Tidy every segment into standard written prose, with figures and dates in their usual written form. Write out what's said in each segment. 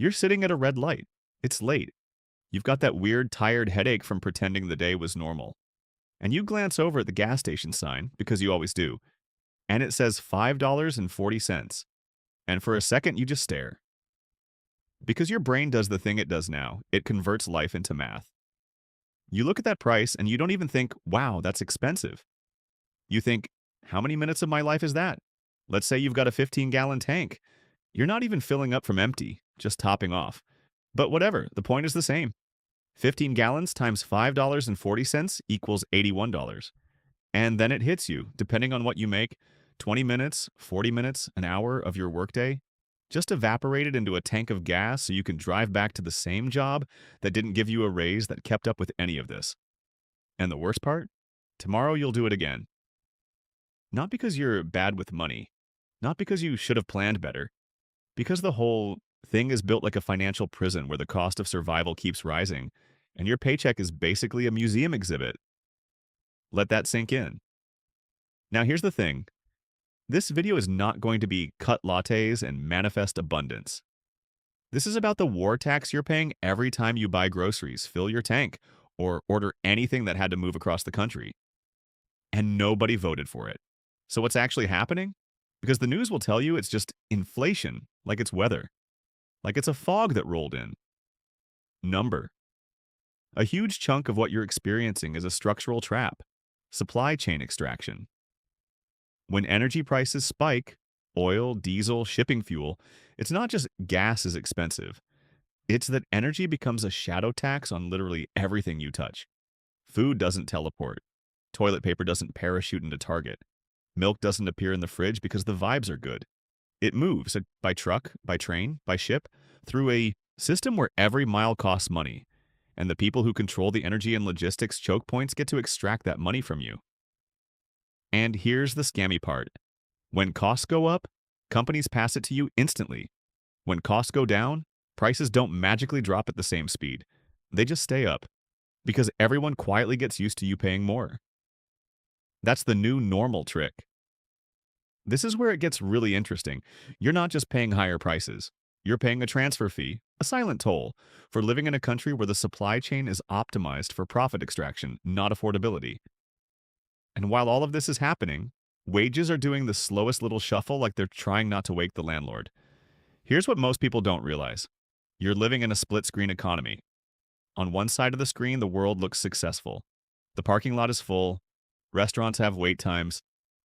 You're sitting at a red light. It's late. You've got that weird, tired headache from pretending the day was normal. And you glance over at the gas station sign, because you always do, and it says $5.40. And for a second, you just stare. Because your brain does the thing it does now, it converts life into math. You look at that price and you don't even think, wow, that's expensive. You think, how many minutes of my life is that? Let's say you've got a 15-gallon tank. You're not even filling up from empty, just topping off. But whatever, the point is the same. 15 gallons times $5.40 equals $81. And then it hits you, depending on what you make, 20 minutes, 40 minutes, an hour of your workday, just evaporated into a tank of gas so you can drive back to the same job that didn't give you a raise that kept up with any of this. And the worst part? Tomorrow you'll do it again. Not because you're bad with money, not because you should have planned better, because the whole thing is built like a financial prison where the cost of survival keeps rising, and your paycheck is basically a museum exhibit. Let that sink in. Now here's the thing. This video is not going to be cut lattes and manifest abundance. This is about the war tax you're paying every time you buy groceries, fill your tank, or order anything that had to move across the country. And nobody voted for it. So what's actually happening? Because the news will tell you it's just inflation, like it's weather. Like it's a fog that rolled in. Number. A huge chunk of what you're experiencing is a structural trap. Supply chain extraction. When energy prices spike, oil, diesel, shipping fuel, it's not just gas is expensive. It's that energy becomes a shadow tax on literally everything you touch. Food doesn't teleport. Toilet paper doesn't parachute into Target. Milk doesn't appear in the fridge because the vibes are good. It moves by truck, by train, by ship, through a system where every mile costs money, and the people who control the energy and logistics choke points get to extract that money from you. And here's the scammy part. When costs go up, companies pass it to you instantly. When costs go down, prices don't magically drop at the same speed. They just stay up, because everyone quietly gets used to you paying more. That's the new normal trick. This is where it gets really interesting. You're not just paying higher prices. You're paying a transfer fee, a silent toll, for living in a country where the supply chain is optimized for profit extraction, not affordability. And while all of this is happening, wages are doing the slowest little shuffle like they're trying not to wake the landlord. Here's what most people don't realize. You're living in a split-screen economy. On one side of the screen, the world looks successful. The parking lot is full. Restaurants have wait times.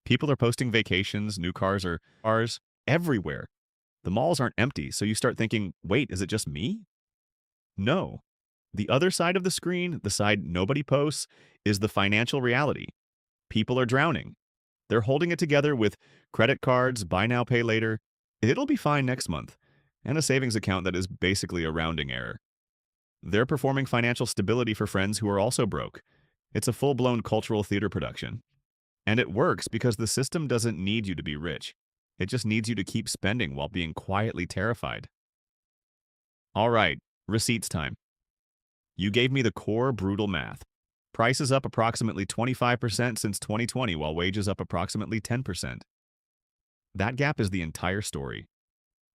People are posting vacations, new cars or cars everywhere. The malls aren't empty, so you start thinking, wait, is it just me? No. The other side of the screen, the side nobody posts, is the financial reality. People are drowning. They're holding it together with credit cards, buy now, pay later. It'll be fine next month, and a savings account that is basically a rounding error. They're performing financial stability for friends who are also broke. It's a full-blown cultural theater production. And it works because the system doesn't need you to be rich. It just needs you to keep spending while being quietly terrified. All right, receipts time. You gave me the core brutal math. Prices up approximately 25% since 2020 while wages up approximately 10%. That gap is the entire story.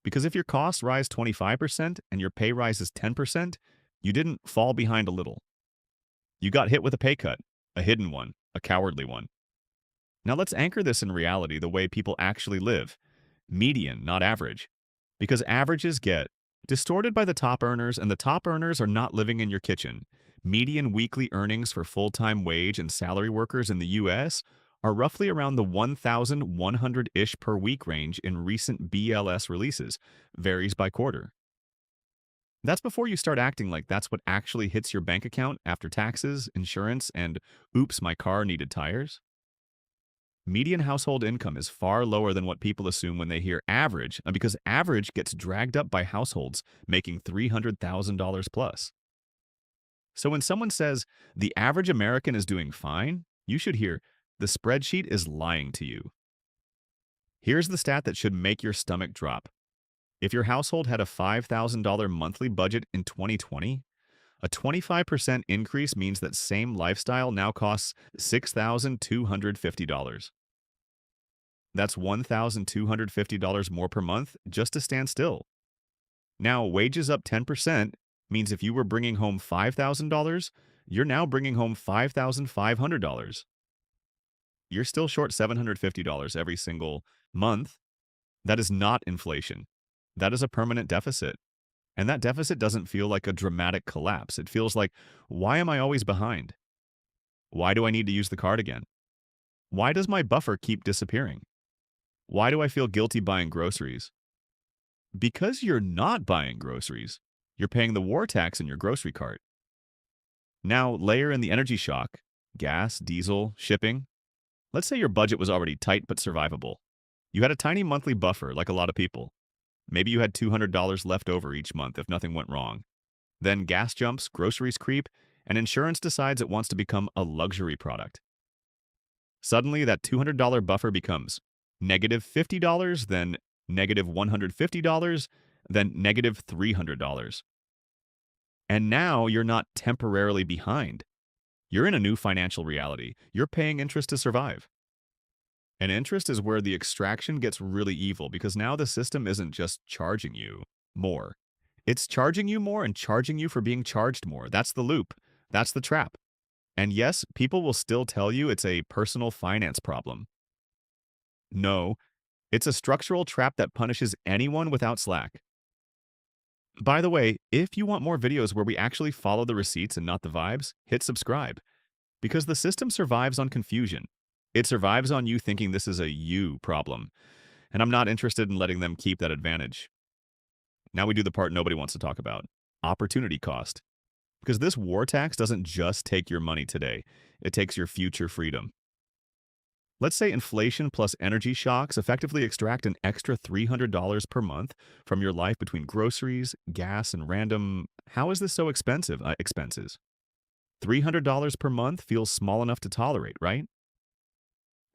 Because if your costs rise 25% and your pay rises 10%, you didn't fall behind a little. You got hit with a pay cut, a hidden one, a cowardly one. Now let's anchor this in reality the way people actually live. Median, not average. Because averages get distorted by the top earners, and the top earners are not living in your kitchen. Median weekly earnings for full-time wage and salary workers in the US are roughly around the 1,100-ish per week range in recent BLS releases, varies by quarter. That's before you start acting like that's what actually hits your bank account after taxes, insurance, and oops, my car needed tires. Median household income is far lower than what people assume when they hear average, because average gets dragged up by households making $300,000 plus. So when someone says the average American is doing fine, you should hear the spreadsheet is lying to you. Here's the stat that should make your stomach drop. If your household had a $5,000 monthly budget in 2020, a 25% increase means that same lifestyle now costs $6,250. That's $1,250 more per month just to stand still. Now, wages up 10% means if you were bringing home $5,000, you're now bringing home $5,500. You're still short $750 every single month. That is not inflation. That is a permanent deficit. And that deficit doesn't feel like a dramatic collapse. It feels like, why am I always behind? Why do I need to use the card again? Why does my buffer keep disappearing? Why do I feel guilty buying groceries? Because you're not buying groceries. You're paying the war tax in your grocery cart. Now, layer in the energy shock, gas, diesel, shipping. Let's say your budget was already tight but survivable. You had a tiny monthly buffer, like a lot of people. Maybe you had $200 left over each month if nothing went wrong. Then gas jumps, groceries creep, and insurance decides it wants to become a luxury product. Suddenly, that $200 buffer becomes negative $50, then negative $150, then negative $300. And now you're not temporarily behind. You're in a new financial reality. You're paying interest to survive. And interest is where the extraction gets really evil because now the system isn't just charging you more. It's charging you more and charging you for being charged more. That's the loop. That's the trap. And yes, people will still tell you it's a personal finance problem. No, it's a structural trap that punishes anyone without slack. By the way, if you want more videos where we actually follow the receipts and not the vibes, hit subscribe. Because the system survives on confusion. It survives on you thinking this is a you problem. And I'm not interested in letting them keep that advantage. Now we do the part nobody wants to talk about. Opportunity cost. Because this war tax doesn't just take your money today. It takes your future freedom. Let's say inflation plus energy shocks effectively extract an extra $300 per month from your life between groceries, gas, and random, how is this so expensive, expenses. $300 per month feels small enough to tolerate, right?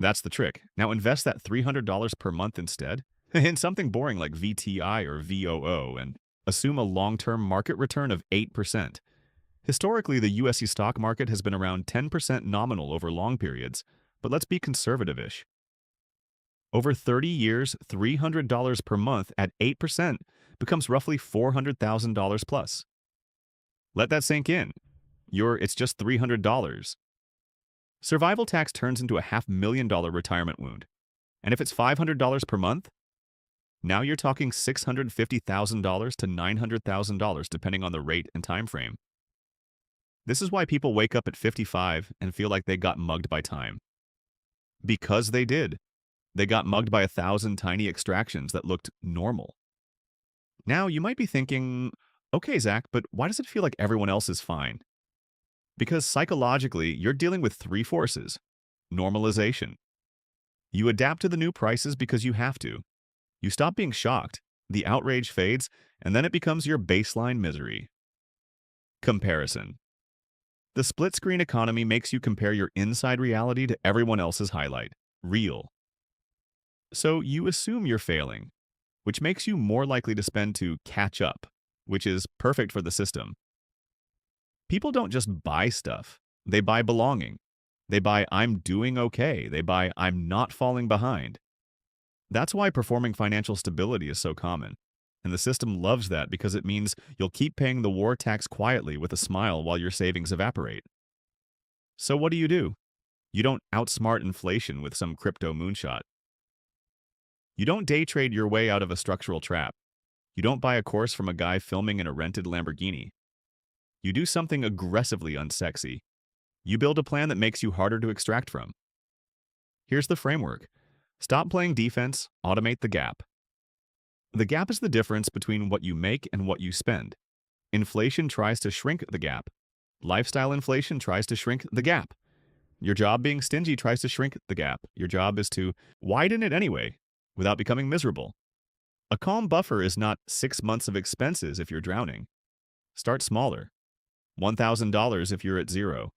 That's the trick. Now invest that $300 per month instead in something boring like VTI or VOO and assume a long-term market return of 8%. Historically, the USC stock market has been around 10% nominal over long periods, but let's be conservative-ish. Over 30 years, $300 per month at 8% becomes roughly $400,000 plus. Let that sink in. It's just $300. Survival tax turns into a $500,000 retirement wound. And if it's $500 per month, now you're talking $650,000 to $900,000 depending on the rate and time frame. This is why people wake up at 55 and feel like they got mugged by time. Because they did. They got mugged by 1,000 tiny extractions that looked normal. Now you might be thinking, okay, Zach, but why does it feel like everyone else is fine? Because psychologically, you're dealing with three forces. Normalization. You adapt to the new prices because you have to. You stop being shocked, the outrage fades, and then it becomes your baseline misery. Comparison. The split-screen economy makes you compare your inside reality to everyone else's highlight, reel. So you assume you're failing, which makes you more likely to spend to catch up, which is perfect for the system. People don't just buy stuff. They buy belonging. They buy I'm doing okay. They buy I'm not falling behind. That's why performing financial stability is so common. And the system loves that because it means you'll keep paying the war tax quietly with a smile while your savings evaporate. So what do? You don't outsmart inflation with some crypto moonshot. You don't day trade your way out of a structural trap. You don't buy a course from a guy filming in a rented Lamborghini. You do something aggressively unsexy. You build a plan that makes you harder to extract from. Here's the framework. Stop playing defense, automate the gap. The gap is the difference between what you make and what you spend. Inflation tries to shrink the gap. Lifestyle inflation tries to shrink the gap. Your job being stingy tries to shrink the gap. Your job is to widen it anyway, without becoming miserable. A calm buffer is not 6 months of expenses if you're drowning. Start smaller. $1,000 if you're at zero.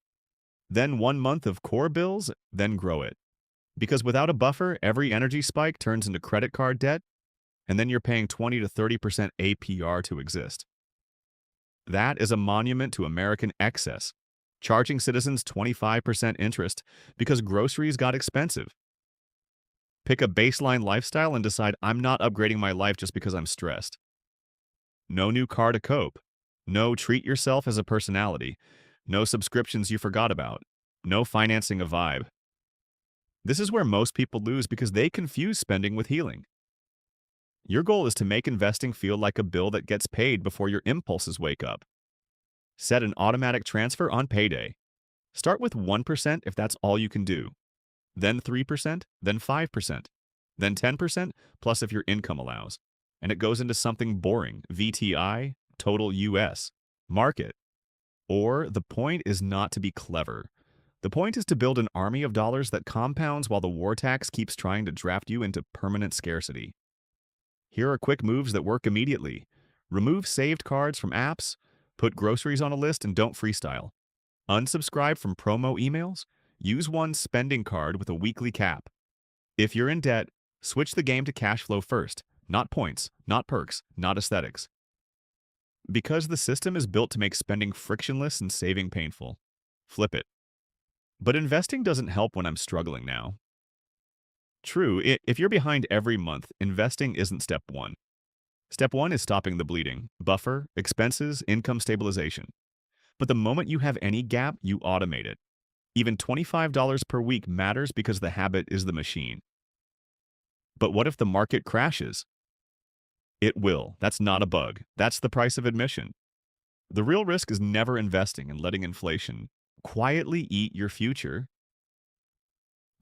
Then 1 month of core bills, then grow it. Because without a buffer, every energy spike turns into credit card debt, and then you're paying 20 to 30% APR to exist. That is a monument to American excess, charging citizens 25% interest because groceries got expensive. Pick a baseline lifestyle and decide I'm not upgrading my life just because I'm stressed. No new car to cope. No treat yourself as a personality. No subscriptions you forgot about. No financing a vibe. This is where most people lose because they confuse spending with healing. Your goal is to make investing feel like a bill that gets paid before your impulses wake up. Set an automatic transfer on payday. Start with 1% if that's all you can do. Then 3%, then 5%, then 10%, plus if your income allows. And it goes into something boring, VTI, total US. Mark it. Or the point is not to be clever. The point is to build an army of dollars that compounds while the war tax keeps trying to draft you into permanent scarcity. Here are quick moves that work immediately. Remove saved cards from apps, put groceries on a list, and don't freestyle. Unsubscribe from promo emails. Use one spending card with a weekly cap. If you're in debt, switch the game to cash flow first, not points, not perks, not aesthetics. Because the system is built to make spending frictionless and saving painful. Flip it. But investing doesn't help when I'm struggling now. True, if you're behind every month, investing isn't step one. Step one is stopping the bleeding, buffer, expenses, income stabilization. But the moment you have any gap, you automate it. Even $25 per week matters because the habit is the machine. But what if the market crashes? It will. That's not a bug. That's the price of admission. The real risk is never investing and letting inflation quietly eat your future.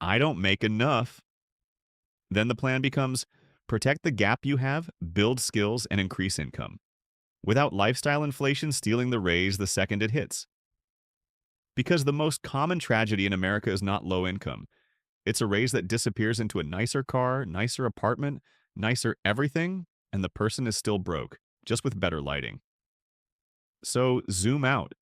I don't make enough. Then the plan becomes protect the gap you have, build skills, and increase income, without lifestyle inflation stealing the raise the second it hits. Because the most common tragedy in America is not low income. It's a raise that disappears into a nicer car, nicer apartment, nicer everything, and the person is still broke, just with better lighting. So zoom out.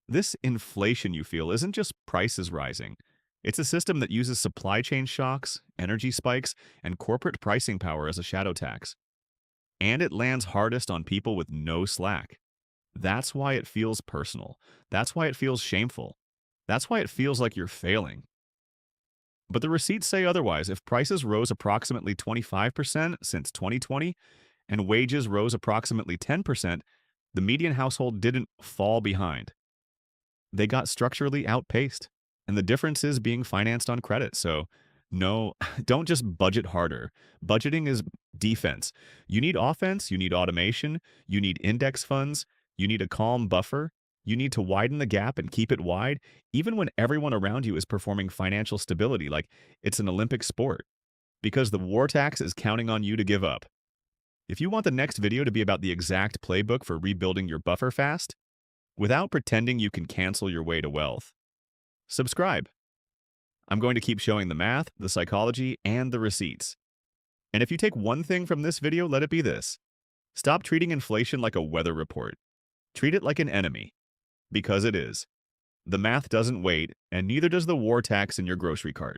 This inflation you feel isn't just prices rising. It's a system that uses supply chain shocks, energy spikes, and corporate pricing power as a shadow tax. And it lands hardest on people with no slack. That's why it feels personal. That's why it feels shameful. That's why it feels like you're failing. But the receipts say otherwise. If prices rose approximately 25% since 2020 and wages rose approximately 10%, the median household didn't fall behind. They got structurally outpaced. And the difference is being financed on credit. So no, don't just budget harder. Budgeting is defense. You need offense, you need automation, you need index funds, you need a calm buffer. You need to widen the gap and keep it wide, even when everyone around you is performing financial stability like it's an Olympic sport. Because the war tax is counting on you to give up. If you want the next video to be about the exact playbook for rebuilding your buffer fast, without pretending you can cancel your way to wealth, subscribe. I'm going to keep showing the math, the psychology, and the receipts. And if you take one thing from this video, let it be this. Stop treating inflation like a weather report. Treat it like an enemy. Because it is. The math doesn't wait, and neither does the war tax in your grocery cart.